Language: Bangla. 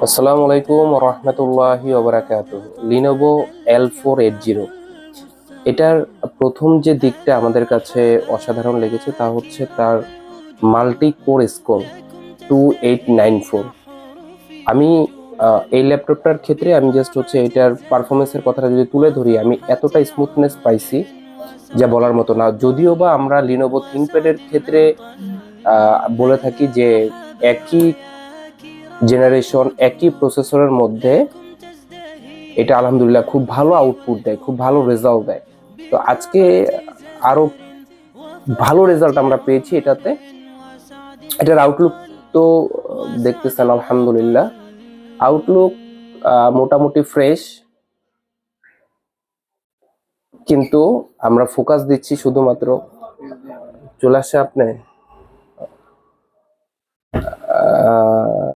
আসসালামু আলাইকুম রহমতুল্লাহি ওবারাকাতুহ। লিনোভো L480, এটার প্রথম যে দিকটা আমাদের কাছে অসাধারণ লেগেছে তা হচ্ছে তার মাল্টি কোর স্কোর 2894। আমি এই ল্যাপটপটার ক্ষেত্রে আমি জাস্ট হচ্ছে এটার পারফরমেন্সের কথাটা যদি তুলে ধরি, আমি এতটা স্মুথনেস পাইছি যা বলার মতো না। যদিও বা আমরা লিনোভো থিংকপ্যাডের ক্ষেত্রে বলে থাকি যে একই জেনারেশন একই প্রসেসরের মধ্যে এটা আলহামদুলিল্লাহ খুব ভালো আউটপুট দেয়, খুব ভালো রেজাল্ট দেয়। তো আজকে আরো ভালো রেজাল্ট আমরা পেয়েছি এটাতে। এটার আউটলুক তো দেখতেছেন আলহামদুলিল্লাহ। আউটলুক মোটামুটি ফ্রেশ, কিন্তু আমরা ফোকাস দিচ্ছি শুধুমাত্র, চলে আসছে আপনি